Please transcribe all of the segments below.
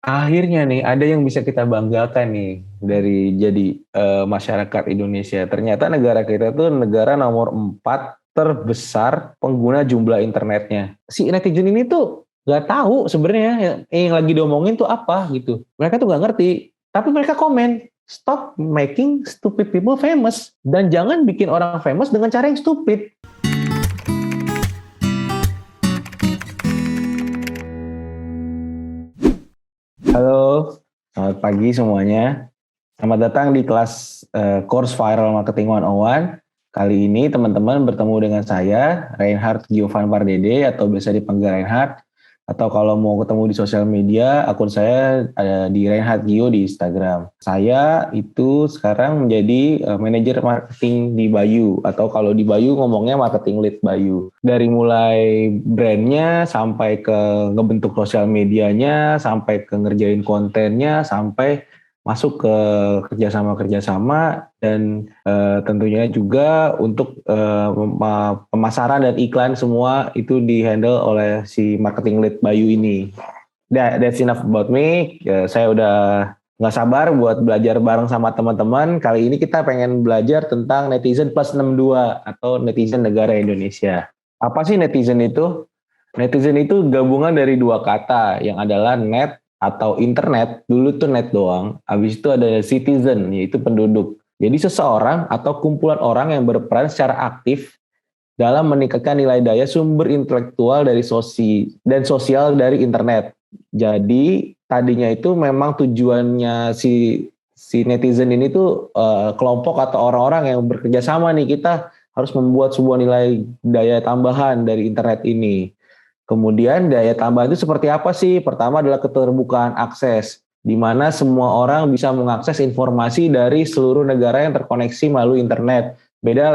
Akhirnya nih ada yang bisa kita banggakan nih dari jadi masyarakat Indonesia. Ternyata negara kita tuh negara nomor 4 terbesar pengguna jumlah internetnya. Si netizen ini tuh nggak tahu sebenarnya yang lagi diomongin tuh apa gitu. Mereka tuh nggak ngerti. Tapi mereka komen, stop making stupid people famous. Dan jangan bikin orang famous dengan cara yang stupid. Halo, selamat pagi semuanya. Selamat datang di kelas course Viral Marketing 101. Kali ini teman-teman bertemu dengan saya, Reinhard Giovan Pardede atau biasa dipanggil Reinhard. Atau kalau mau ketemu di sosial media, akun saya ada di Reinhard Gio di Instagram. Saya itu sekarang menjadi manajer marketing di Bayu. Atau kalau di Bayu ngomongnya marketing lead Bayu. Dari mulai brandnya, sampai ke ngebentuk sosial medianya, sampai ke ngerjain kontennya, sampai masuk ke kerjasama-kerjasama dan tentunya juga untuk pemasaran dan iklan semua itu di-handle oleh si marketing lead Bayu ini. That's enough about me. Saya udah nggak sabar buat belajar bareng sama teman-teman. Kali ini kita pengen belajar tentang netizen plus 62 atau netizen negara Indonesia. Apa sih netizen itu? Netizen itu gabungan dari dua kata yang adalah net atau internet. Dulu tuh net doang. Habis itu ada citizen, yaitu penduduk. Jadi seseorang atau kumpulan orang yang berperan secara aktif dalam meningkatkan nilai daya sumber intelektual dari dan sosial dari internet. Jadi tadinya itu memang tujuannya si netizen ini tuh kelompok atau orang-orang yang bekerja sama nih, kita harus membuat sebuah nilai daya tambahan dari internet ini. Kemudian daya tambahan itu seperti apa sih? Pertama adalah keterbukaan akses, di mana semua orang bisa mengakses informasi dari seluruh negara yang terkoneksi melalui internet. Beda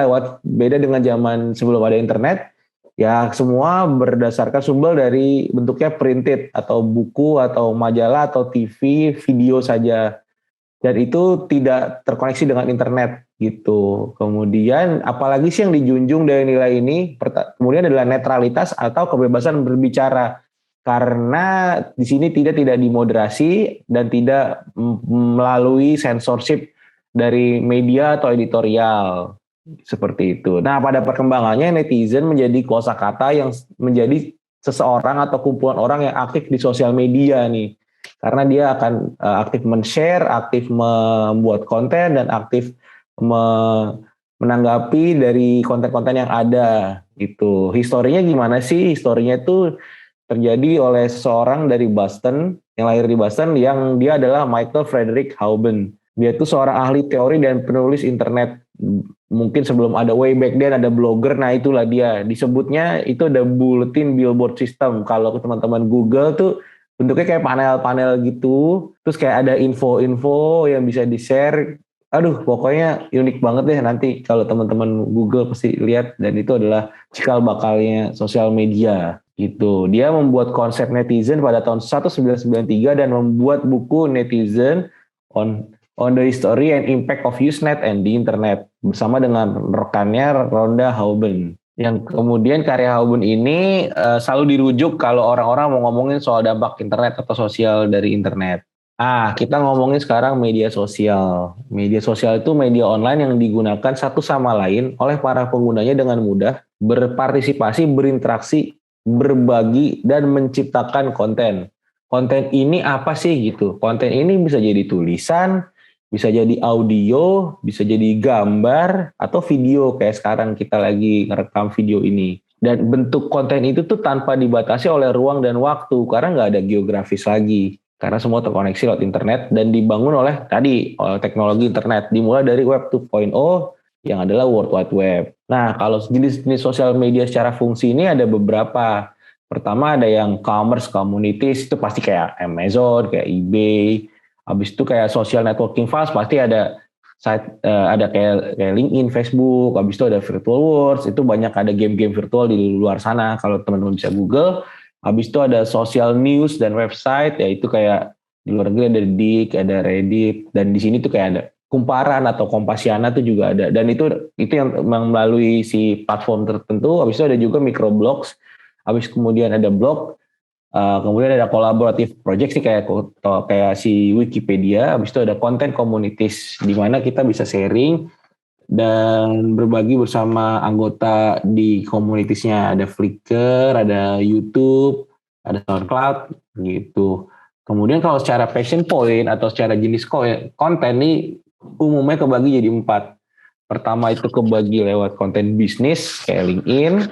dengan zaman sebelum ada internet, ya semua berdasarkan sumber dari bentuknya printed atau buku atau majalah atau TV, video saja. Dan itu tidak terkoneksi dengan internet gitu. Kemudian apalagi sih yang dijunjung dari nilai ini? Kemudian adalah netralitas atau kebebasan berbicara. Karena di sini tidak dimoderasi dan tidak melalui censorship dari media atau editorial seperti itu. Nah, pada perkembangannya netizen menjadi kosakata yang menjadi seseorang atau kumpulan orang yang aktif di sosial media nih, karena dia akan aktif men-share, aktif membuat konten, dan aktif menanggapi dari konten-konten yang ada gitu. Historinya gimana sih? Historinya itu terjadi oleh seseorang dari Boston, yang lahir di Boston, yang dia adalah Michael Frederick Houben. Dia itu seorang ahli teori dan penulis internet. Mungkin sebelum ada way back then ada blogger, nah itulah dia. Disebutnya itu ada bulletin billboard system. Kalau teman-teman Google tuh bentuknya kayak panel-panel gitu, terus kayak ada info-info yang bisa di-share. Aduh, pokoknya unik banget deh, nanti kalau teman-teman Google pasti lihat, dan itu adalah cikal bakalnya sosial media gitu. Dia membuat konsep netizen pada tahun 1993 dan membuat buku Netizen on the History and Impact of Usenet and the Internet bersama dengan rekannya Rhonda Houben. Yang kemudian karya Houben ini selalu dirujuk kalau orang-orang mau ngomongin soal dampak internet atau sosial dari internet. Kita ngomongin sekarang media sosial. Media sosial itu media online yang digunakan satu sama lain oleh para penggunanya dengan mudah, berpartisipasi, berinteraksi, berbagi, dan menciptakan konten. Konten ini apa sih gitu? Konten ini bisa jadi tulisan, bisa jadi audio, bisa jadi gambar, atau video kayak sekarang kita lagi ngerekam video ini. Dan bentuk konten itu tuh tanpa dibatasi oleh ruang dan waktu, karena nggak ada geografis lagi. Karena semua terkoneksi lewat internet dan dibangun oleh teknologi internet. Dimulai dari Web 2.0 yang adalah World Wide Web. Nah, kalau jenis-jenis sosial media secara fungsi ini ada beberapa. Pertama ada yang commerce communities, itu pasti kayak Amazon, kayak eBay. Habis itu kayak social networking fast, pasti ada ada kayak LinkedIn, Facebook. Habis itu ada virtual worlds, itu banyak ada game-game virtual di luar sana kalau teman-teman bisa Google. Habis itu ada social news dan website, yaitu kayak di luar negeri ada Dik, ada Reddit, dan di sini tuh kayak ada Kumparan atau Kompasiana tuh juga ada. Dan itu yang melalui si platform tertentu. Habis itu ada juga microblogs. Habis kemudian ada blog. Kemudian ada collaborative project sih kayak si Wikipedia. Habis itu ada content communities di mana kita bisa sharing dan berbagi bersama anggota di komunitasnya. Ada Flickr, ada YouTube, ada SoundCloud gitu. Kemudian kalau secara passion point atau secara jenis konten nih umumnya kebagi jadi 4. Pertama itu kebagi lewat konten bisnis kayak LinkedIn.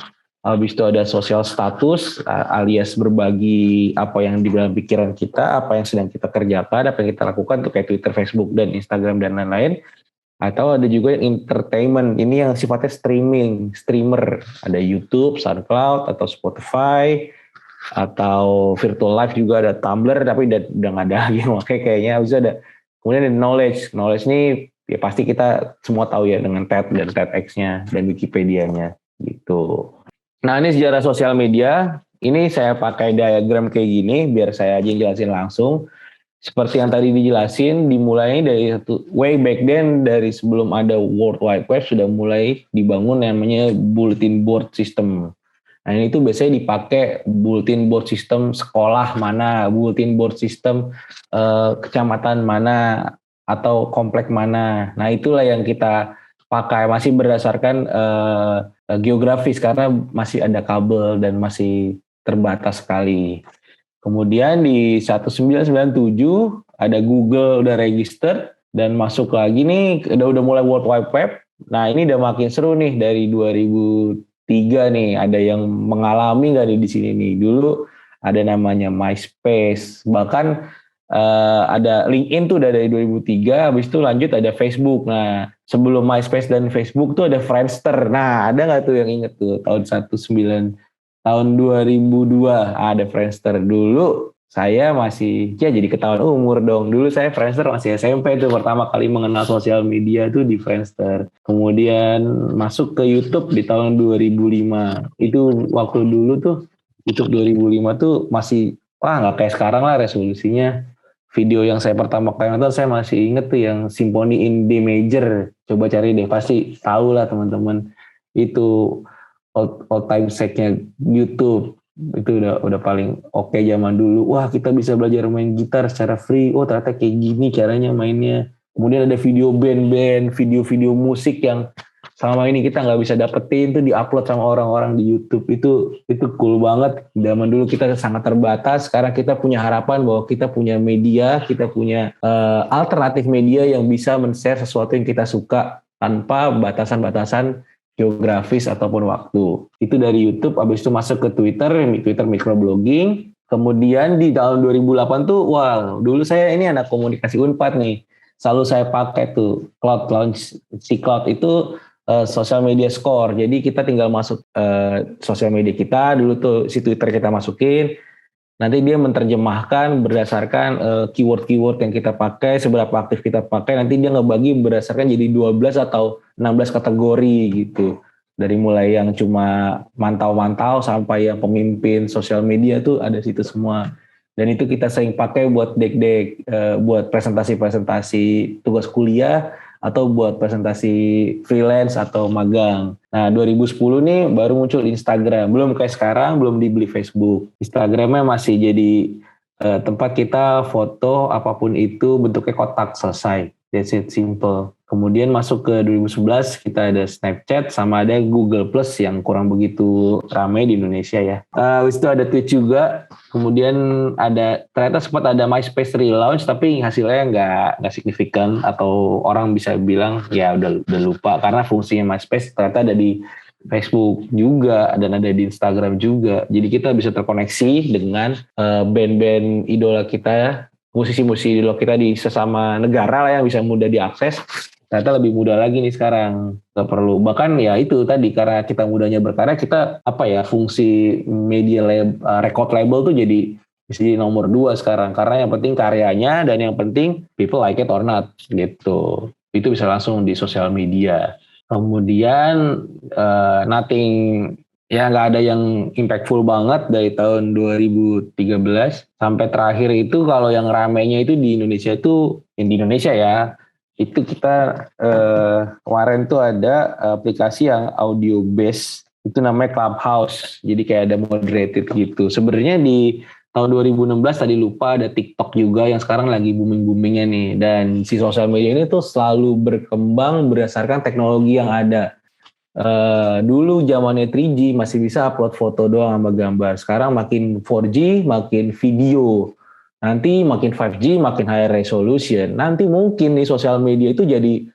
Habis itu ada social status alias berbagi apa yang di dalam pikiran kita, apa yang sedang kita kerjakan, apa yang kita lakukan tuh kayak Twitter, Facebook, dan Instagram dan lain-lain. Atau ada juga yang entertainment, ini yang sifatnya streamer. Ada YouTube, SoundCloud, atau Spotify, atau virtual life juga ada Tumblr, tapi udah nggak ada lagi makanya kayaknya. Habis itu ada, kemudian ada knowledge ini ya pasti kita semua tahu ya dengan TED dan TEDx-nya dan Wikipedia-nya gitu. Nah ini sejarah sosial media, ini saya pakai diagram kayak gini biar saya aja yang jelasin langsung. Seperti yang tadi dijelasin, dimulai dari way back then, dari sebelum ada World Wide Web sudah mulai dibangun namanya bulletin board system. Nah ini tuh biasanya dipakai bulletin board system sekolah mana, bulletin board system kecamatan mana, atau komplek mana. Nah itulah yang kita pakai, masih berdasarkan geografis karena masih ada kabel dan masih terbatas sekali. Kemudian di 1997 ada Google udah register dan masuk lagi nih, udah mulai World Wide Web. Nah ini udah makin seru nih dari 2003 nih, ada yang mengalami nggak nih di sini nih. Dulu ada namanya MySpace, bahkan ada LinkedIn tuh udah dari 2003, habis itu lanjut ada Facebook. Nah sebelum MySpace dan Facebook tuh ada Friendster. Nah ada nggak tuh yang inget tuh tahun 2002 ada Friendster. Dulu saya masih jadi ketahuan umur dong. Dulu saya Friendster masih SMP tuh pertama kali mengenal sosial media tuh di Friendster. Kemudian masuk ke YouTube di tahun 2005. Itu waktu dulu tuh YouTube 2005 tuh masih nggak kayak sekarang lah resolusinya. Video yang saya pertama kali nonton saya masih inget tuh yang Symphony in D Major. Coba cari deh, pasti tahu lah teman-teman. Itu all time setnya YouTube itu udah paling oke zaman dulu. Wah kita bisa belajar main gitar secara free. Oh ternyata kayak gini caranya mainnya. Kemudian ada video band-band, video-video musik yang selama ini kita nggak bisa dapetin tuh diupload sama orang-orang di YouTube. Itu cool banget. Zaman dulu kita sangat terbatas. Sekarang kita punya harapan bahwa kita punya media, kita punya alternatif media yang bisa men-share sesuatu yang kita suka tanpa batasan-batasan geografis ataupun waktu. Itu dari YouTube, habis itu masuk ke Twitter microblogging. Kemudian di tahun 2008 tuh, dulu saya ini anak komunikasi Unpad nih. Selalu saya pakai tuh Cloud Launch. Si Cloud itu social media score. Jadi kita tinggal masuk sosial media kita, dulu tuh si Twitter kita masukin. Nanti dia menerjemahkan berdasarkan keyword-keyword yang kita pakai, seberapa aktif kita pakai, nanti dia ngebagi berdasarkan jadi 12 atau 16 kategori gitu. Dari mulai yang cuma mantau-mantau sampai yang pemimpin sosial media tuh ada situ semua. Dan itu kita sering pakai buat dek-dek, buat presentasi-presentasi tugas kuliah, atau buat presentasi freelance atau magang. Nah 2010 nih baru muncul Instagram, belum kayak sekarang, belum dibeli Facebook. Instagramnya masih jadi tempat kita foto apapun itu bentuknya kotak, selesai. That's it, simple. Kemudian masuk ke 2011 kita ada Snapchat sama ada Google Plus yang kurang begitu ramai di Indonesia ya. Habis itu ada Twitch juga. Kemudian ternyata sempat ada MySpace relaunch tapi hasilnya nggak signifikan, atau orang bisa bilang ya udah lupa karena fungsinya MySpace ternyata ada di Facebook juga dan ada di Instagram juga. Jadi kita bisa terkoneksi dengan band-band idola kita, musisi-musisi idola kita di sesama negara lah yang bisa mudah diakses. Ternyata lebih mudah lagi nih sekarang, nggak perlu. Bahkan ya itu tadi karena kita mudahnya berkarya, kita fungsi media record label tuh jadi nomor 2 sekarang, karena yang penting karyanya dan yang penting people like it or not gitu. Itu bisa langsung di sosial media. Kemudian nothing, ya nggak ada yang impactful banget dari tahun 2013 sampai terakhir itu. Kalau yang ramenya itu di Indonesia ya, itu kita kemarin tuh ada aplikasi yang audio based, itu namanya Clubhouse. Jadi kayak ada moderated gitu. Sebenarnya di tahun 2016 tadi lupa ada TikTok juga yang sekarang lagi booming-boomingnya nih. Dan si sosial media ini tuh selalu berkembang berdasarkan teknologi yang ada. Dulu zamannya 3G masih bisa upload foto doang sama gambar. Sekarang makin 4G, makin video. Nanti makin 5G, makin high resolution. Nanti mungkin nih sosial media itu jadi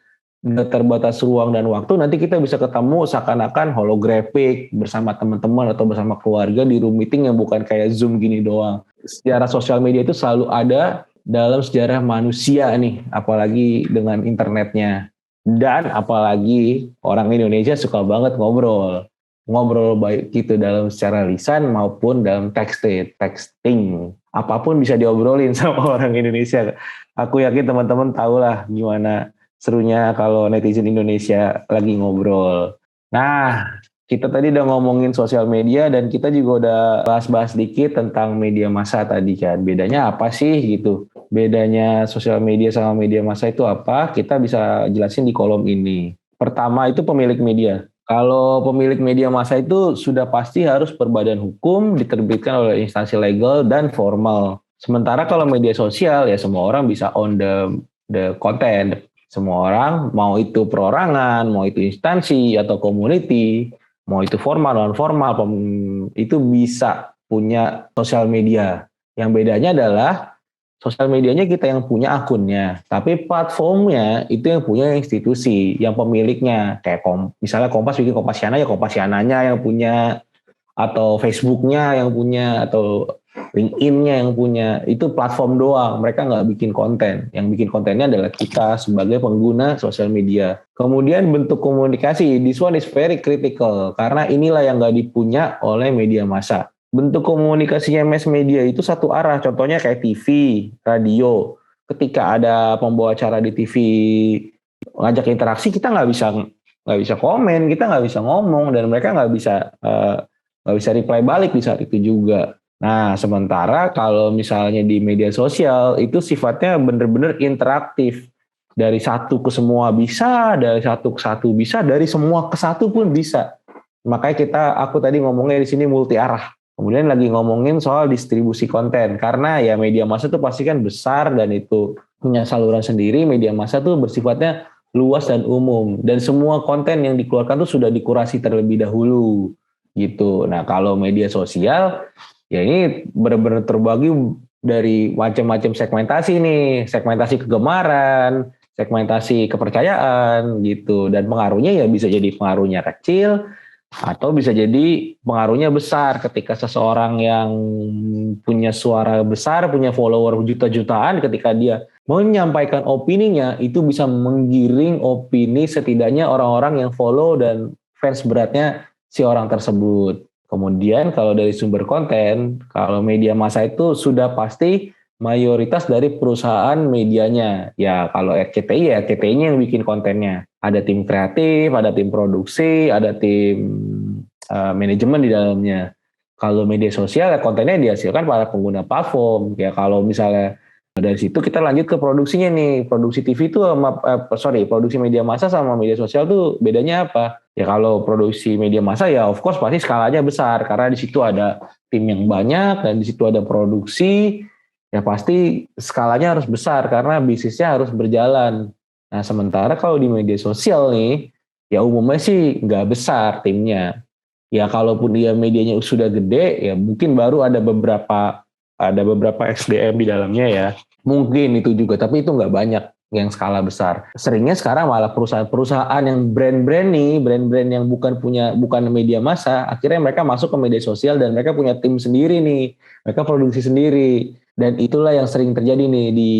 terbatas ruang dan waktu. Nanti kita bisa ketemu seakan-akan holographic bersama teman-teman atau bersama keluarga di room meeting yang bukan kayak Zoom gini doang. Sejarah sosial media itu selalu ada dalam sejarah manusia nih, apalagi dengan internetnya. Dan apalagi orang Indonesia suka banget ngobrol baik itu dalam secara lisan maupun dalam texting. Apapun bisa diobrolin sama orang Indonesia. Aku yakin teman-teman tahu lah gimana serunya kalau netizen Indonesia lagi ngobrol. Nah, kita tadi udah ngomongin sosial media dan kita juga udah bahas-bahas dikit tentang media massa tadi kan. Bedanya apa sih gitu? Bedanya sosial media sama media massa itu apa? Kita bisa jelasin di kolom ini. Pertama itu pemilik media. Kalau pemilik media massa itu sudah pasti harus berbadan hukum, diterbitkan oleh instansi legal dan formal. Sementara kalau media sosial ya semua orang bisa on the content. Semua orang, mau itu perorangan, mau itu instansi atau community, mau itu formal, non-formal, itu bisa punya sosial media. Yang bedanya adalah sosial medianya kita yang punya akunnya, tapi platformnya itu yang punya institusi, yang pemiliknya. Kayak misalnya Kompas bikin Kompasiana, ya Kompasiananya yang punya, atau Facebooknya yang punya, atau LinkedIn-nya yang punya. Itu platform doang, mereka nggak bikin konten. Yang bikin kontennya adalah kita sebagai pengguna sosial media. Kemudian bentuk komunikasi, this one is very critical, karena inilah yang nggak dipunya oleh media massa. Bentuk komunikasinya mass media itu satu arah, contohnya kayak TV, radio. Ketika ada pembawa acara di TV ngajak interaksi, kita nggak bisa komen, kita nggak bisa ngomong, dan mereka nggak bisa reply balik di saat itu juga. Nah, sementara kalau misalnya di media sosial itu sifatnya benar-benar interaktif. Dari satu ke semua bisa, dari satu ke satu bisa, dari semua ke satu pun bisa. Makanya aku tadi ngomongnya di sini multi arah. Kemudian lagi ngomongin soal distribusi konten. Karena ya media massa itu pasti kan besar dan itu punya saluran sendiri. Media massa itu bersifatnya luas dan umum. Dan semua konten yang dikeluarkan itu sudah dikurasi terlebih dahulu. Gitu. Nah, kalau media sosial ya ini benar-benar terbagi dari macam-macam segmentasi nih, segmentasi kegemaran, segmentasi kepercayaan gitu, dan pengaruhnya ya bisa jadi pengaruhnya kecil atau bisa jadi pengaruhnya besar ketika seseorang yang punya suara besar, punya follower juta-jutaan, ketika dia menyampaikan opininya itu bisa menggiring opini setidaknya orang-orang yang follow dan fans beratnya si orang tersebut. Kemudian kalau dari sumber konten, kalau media massa itu sudah pasti mayoritas dari perusahaan medianya. Ya kalau RCTI ya RCTI-nya yang bikin kontennya. Ada tim kreatif, ada tim produksi, ada tim manajemen di dalamnya. Kalau media sosial ya kontennya dihasilkan para pengguna platform. Ya kalau misalnya dari situ kita lanjut ke produksinya nih. Produksi TV itu produksi media massa sama media sosial tuh bedanya apa? Ya kalau produksi media massa ya of course pasti skalanya besar karena di situ ada tim yang banyak dan di situ ada produksi, ya pasti skalanya harus besar karena bisnisnya harus berjalan. Nah sementara kalau di media sosial nih ya umumnya sih nggak besar timnya. Ya kalaupun dia medianya sudah gede ya mungkin baru ada beberapa SDM di dalamnya ya. Mungkin itu juga, tapi itu nggak banyak yang skala besar. Seringnya sekarang malah perusahaan-perusahaan yang brand-brand yang bukan media massa, akhirnya mereka masuk ke media sosial dan mereka punya tim sendiri nih. Mereka produksi sendiri. Dan itulah yang sering terjadi nih di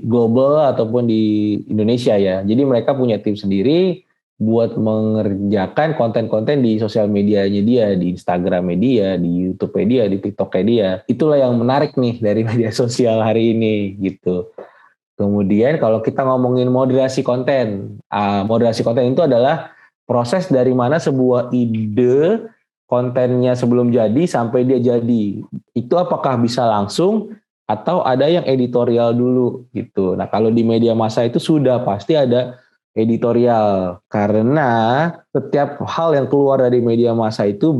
global ataupun di Indonesia ya. Jadi mereka punya tim sendiri buat mengerjakan konten-konten di sosial medianya dia, di Instagram dia, di YouTube dia, di TikTok dia. Itulah yang menarik nih dari media sosial hari ini gitu. Kemudian kalau kita ngomongin moderasi konten itu adalah proses dari mana sebuah ide kontennya sebelum jadi sampai dia jadi. Itu apakah bisa langsung atau ada yang editorial dulu gitu. Nah kalau di media massa itu sudah pasti ada editorial karena setiap hal yang keluar dari media massa itu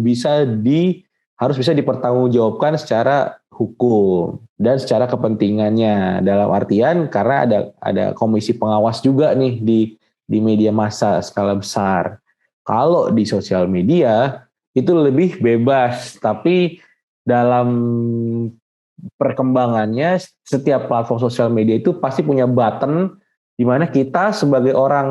harus bisa dipertanggungjawabkan secara hukum dan secara kepentingannya. Dalam artian karena ada komisi pengawas juga nih di media massa skala besar. Kalau di sosial media itu lebih bebas, tapi dalam perkembangannya setiap platform sosial media itu pasti punya button di mana kita sebagai orang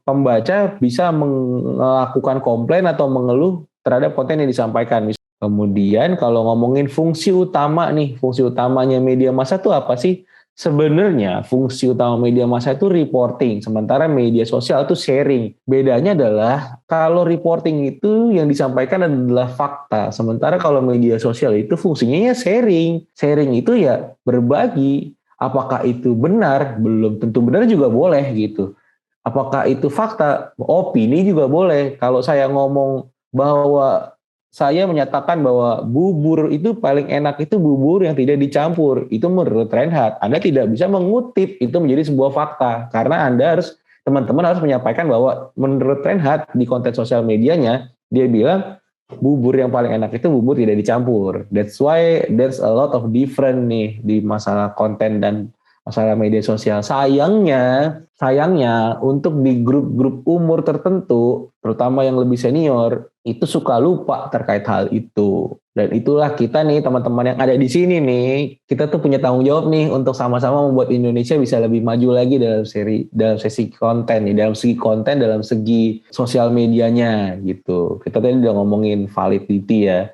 pembaca bisa melakukan komplain atau mengeluh terhadap konten yang disampaikan. Kemudian kalau ngomongin fungsi utama nih, fungsi utamanya media massa itu apa sih? Sebenarnya fungsi utama media massa itu reporting, sementara media sosial itu sharing. Bedanya adalah kalau reporting itu yang disampaikan adalah fakta, sementara kalau media sosial itu fungsinya ya sharing. Sharing itu ya berbagi. Apakah itu benar? Belum tentu benar juga boleh gitu. Apakah itu fakta? Opini juga boleh. Kalau saya ngomong bahwa saya menyatakan bahwa bubur itu paling enak itu bubur yang tidak dicampur. Itu menurut Reinhardt. Anda tidak bisa mengutip itu menjadi sebuah fakta. Karena teman-teman harus menyampaikan bahwa menurut Reinhardt di konten sosial medianya, dia bilang bubur yang paling enak itu bubur tidak dicampur. That's why there's a lot of different nih di masalah konten dan masalah media sosial. Sayangnya untuk di grup-grup umur tertentu, terutama yang lebih senior, itu suka lupa terkait hal itu. Dan itulah kita nih teman-teman yang ada di sini nih, kita tuh punya tanggung jawab nih untuk sama-sama membuat Indonesia bisa lebih maju lagi dalam sesi konten nih, dalam segi konten, dalam segi sosial medianya gitu. Kita tadi udah ngomongin validity ya.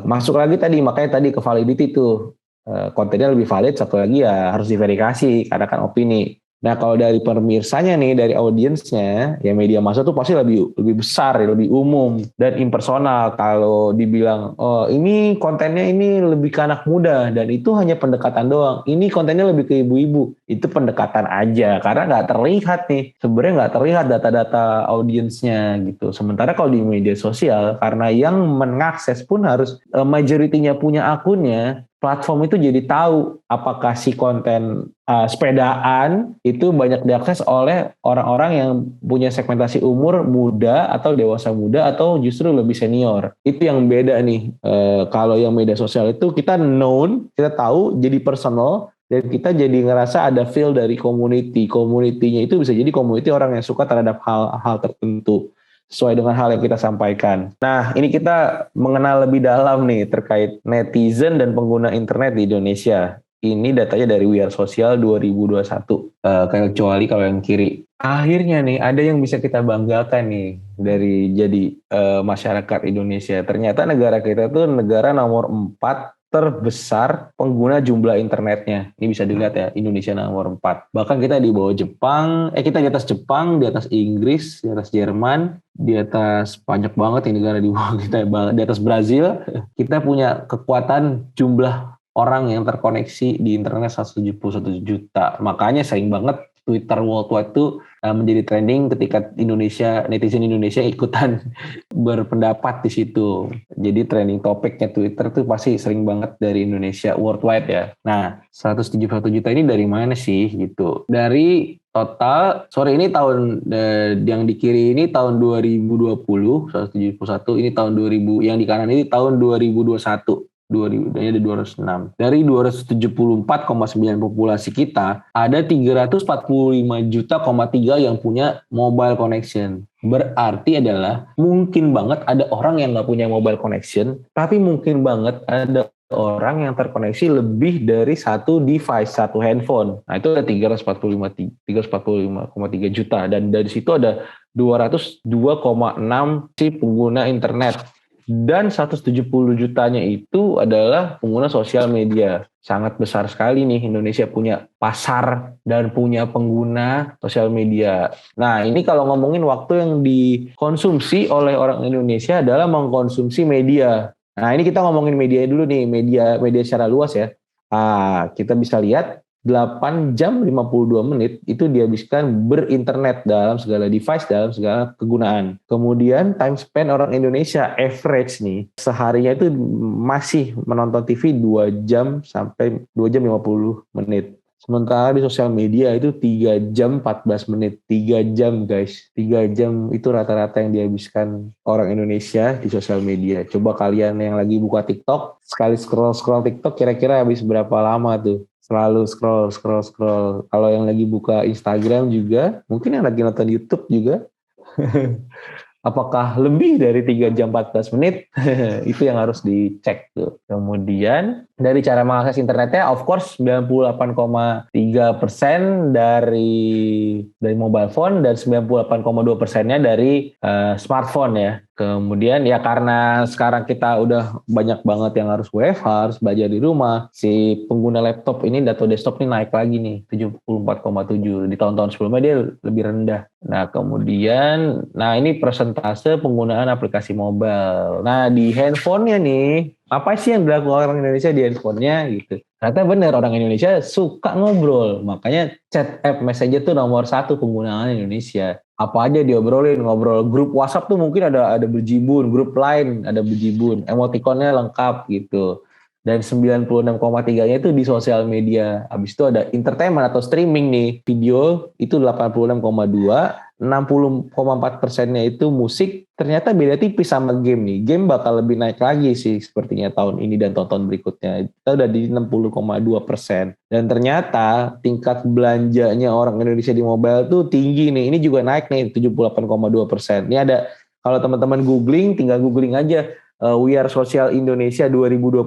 Masuk lagi tadi, makanya tadi ke validity tuh. Kontennya lebih valid, satu lagi ya harus diverifikasi karena kan opini. Nah kalau dari pemirsanya nih, dari audiensnya, ya media massa tuh pasti lebih besar, lebih umum dan impersonal. Kalau dibilang, oh ini kontennya ini lebih ke anak muda dan itu hanya pendekatan doang. Ini kontennya lebih ke ibu-ibu, itu pendekatan aja karena nggak terlihat nih. Sebenarnya nggak terlihat data-data audiensnya gitu. Sementara kalau di media sosial, karena yang mengakses pun harus majority-nya punya akunnya, platform itu jadi tahu apakah si konten sepedaan itu banyak diakses oleh orang-orang yang punya segmentasi umur muda atau dewasa muda atau justru lebih senior. Itu yang beda nih. Kalau yang media sosial itu kita known, kita tahu jadi personal dan kita jadi ngerasa ada feel dari community. Community-nya itu bisa jadi community orang yang suka terhadap hal-hal tertentu sesuai dengan hal yang kita sampaikan. Nah, ini kita mengenal lebih dalam nih terkait netizen dan pengguna internet di Indonesia. Ini datanya dari We Are Social 2021. Kecuali kalau yang kiri. Akhirnya nih, ada yang bisa kita banggakan nih dari jadi masyarakat Indonesia. Ternyata negara kita tuh negara nomor 4 terbesar pengguna jumlah internetnya. Ini bisa dilihat ya, Indonesia nomor 4. Bahkan kita di bawah Jepang, kita di atas Jepang, di atas Inggris, di atas Jerman, di atas banyak banget ini negara di bawah kita, di atas Brazil. Kita punya kekuatan jumlah orang yang terkoneksi di internet 171 juta. Makanya sayang banget Twitter worldwide itu menjadi trending ketika netizen Indonesia ikutan berpendapat di situ. Jadi trending topiknya Twitter tuh pasti sering banget dari Indonesia worldwide ya. Nah, 171 juta ini dari mana sih gitu? Dari total, ini tahun yang di kiri ini tahun 2020, 171, ini tahun 2000, yang di kanan ini tahun 2021. 2000, ada 206. Dari 274,9 populasi kita, ada 345,3 juta yang punya mobile connection. Berarti adalah mungkin banget ada orang yang nggak punya mobile connection, tapi mungkin banget ada orang yang terkoneksi lebih dari satu device, satu handphone. Nah itu ada 345,3 juta. Dan dari situ ada 202,6 si pengguna internet. Dan 170 jutanya itu adalah pengguna sosial media. Sangat besar sekali nih Indonesia punya pasar dan punya pengguna sosial media. Nah ini kalau ngomongin waktu yang dikonsumsi oleh orang Indonesia adalah mengkonsumsi media. Nah ini kita ngomongin media dulu nih, media secara luas ya. Kita bisa lihat 8 jam 52 menit itu dihabiskan berinternet dalam segala device, dalam segala kegunaan. Kemudian time spend orang Indonesia average nih, seharinya itu masih menonton TV 2 jam sampai 2 jam 50 menit. Sementara di sosial media itu 3 jam 14 menit. 3 jam guys. 3 jam itu rata-rata yang dihabiskan orang Indonesia di sosial media. Coba kalian yang lagi buka TikTok, sekali scroll TikTok kira-kira habis berapa lama tuh? Selalu scroll. Kalau yang lagi buka Instagram juga, mungkin yang lagi nonton YouTube juga. Apakah lebih dari 3 jam 14 menit? Itu yang harus dicek tuh. Kemudian dari cara mengakses internetnya, of course 98,3% dari mobile phone dan 98,2%-nya dari smartphone ya. Kemudian ya karena sekarang kita udah banyak banget yang harus WFH, harus belajar di rumah, si pengguna laptop ini atau desktop ini naik lagi nih, 74,7. Di tahun-tahun sebelumnya dia lebih rendah. Nah kemudian, ini persentase penggunaan aplikasi mobile. Nah di handphonenya nih, apa sih yang dilakukan orang Indonesia di handphonenya gitu. Ternyata benar orang Indonesia suka ngobrol. Makanya chat app Messenger tuh nomor 1 penggunaan Indonesia. Apa aja diobrolin, ngobrol. Grup WhatsApp tuh mungkin ada berjibun, grup Line ada berjibun, emoticonnya lengkap gitu. Dan 96,3-nya itu di sosial media. Habis itu ada entertainment atau streaming nih, video itu 86,2, 60,4%-nya itu musik. Ternyata beda tipis sama game nih. Game bakal lebih naik lagi sih sepertinya tahun ini dan tahun berikutnya. Kita udah di 60,2%. Dan ternyata tingkat belanjanya orang Indonesia di mobile tuh tinggi nih. Ini juga naik nih 78,2%. Ini ada, kalau teman-teman googling, tinggal googling aja. We Are Social Indonesia 2020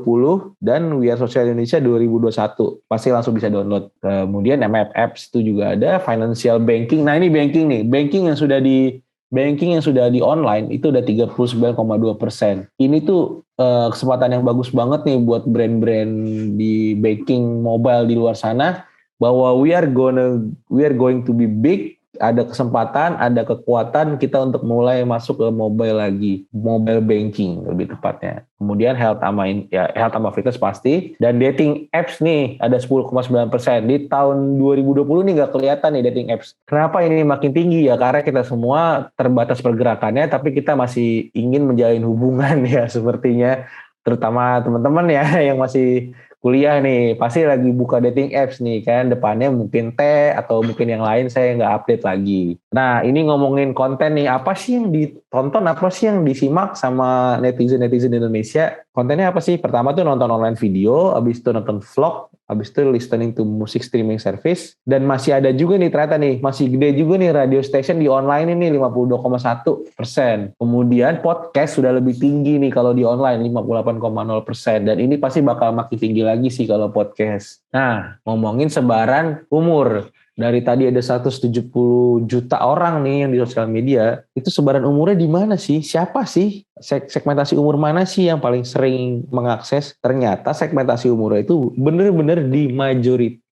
dan We Are Social Indonesia 2021. Pasti langsung bisa download. Kemudian MF Apps itu juga ada, financial banking. Nah ini banking nih, banking yang sudah di online itu udah 39,2%. Ini tuh kesempatan yang bagus banget nih buat brand-brand di banking mobile di luar sana, bahwa we are going to be big. Ada kesempatan, ada kekuatan kita untuk mulai masuk ke mobile lagi, mobile banking lebih tepatnya. Kemudian health sama fitness pasti, dan dating apps nih ada 10,9%. Di tahun 2020 nih nggak kelihatan nih dating apps. Kenapa ini makin tinggi ya? Karena kita semua terbatas pergerakannya, tapi kita masih ingin menjalin hubungan ya sepertinya. Terutama teman-teman ya yang masih kuliah nih, pasti lagi buka dating apps nih kan, depannya mungkin T atau mungkin yang lain saya nggak update lagi. Nah ini ngomongin konten nih, apa sih yang ditonton, apa sih yang disimak sama netizen-netizen Indonesia? Kontennya apa sih? Pertama tuh nonton online video, habis itu nonton vlog, habis itu listening to music streaming service, dan masih ada juga nih ternyata nih, masih gede juga nih radio station di online ini 52,1%. Kemudian podcast sudah lebih tinggi nih kalau di online 58,0%, dan ini pasti bakal makin tinggi lagi sih kalau podcast. Nah, ngomongin sebaran umur. Dari tadi ada 170 juta orang nih yang di sosial media, itu sebaran umurnya di mana sih? Siapa sih? Segmentasi umur mana sih yang paling sering mengakses? Ternyata segmentasi umurnya itu benar-benar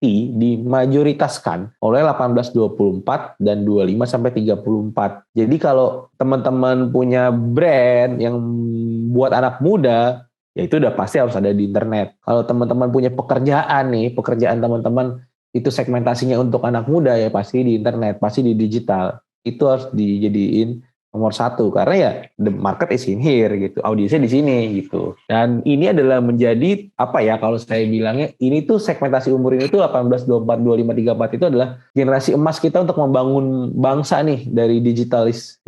dimajoritaskan oleh 18-24 dan 25-34. Jadi kalau teman-teman punya brand yang buat anak muda, ya itu udah pasti harus ada di internet. Kalau teman-teman punya pekerjaan nih, pekerjaan teman-teman itu segmentasinya untuk anak muda, ya pasti di internet, pasti di digital. Itu harus dijadiin nomor 1 karena ya the market is in here gitu, audiensnya di sini gitu. Dan ini adalah menjadi apa ya, kalau saya bilangnya ini tuh segmentasi umur ini tuh 18, 24, 25, 34 itu adalah generasi emas kita untuk membangun bangsa nih, dari digitalis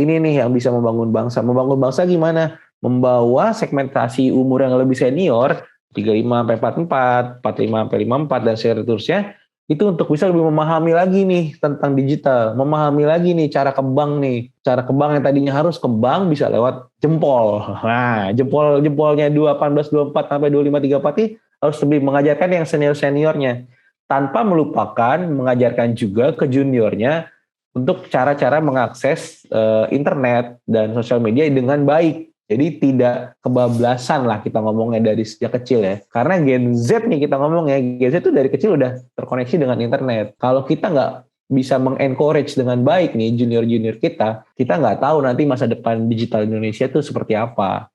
ini nih yang bisa membangun bangsa. Membangun bangsa gimana? Membawa segmentasi umur yang lebih senior 35-44, 45-54 dan seterusnya, itu untuk bisa lebih memahami lagi nih tentang digital, memahami lagi nih cara kebang yang tadinya harus kebang bisa lewat jempol. Nah, jempolnya 18-24 sampai 25-34 ini harus lebih mengajarkan yang seniornya, tanpa melupakan mengajarkan juga ke juniornya untuk cara-cara mengakses internet dan sosial media dengan baik. Jadi tidak kebablasan lah kita ngomongnya dari sejak kecil ya. Karena Gen Z nih kita ngomongnya, Gen Z itu dari kecil udah terkoneksi dengan internet. Kalau kita nggak bisa mengencourage dengan baik nih junior-junior kita nggak tahu nanti masa depan digital Indonesia itu seperti apa.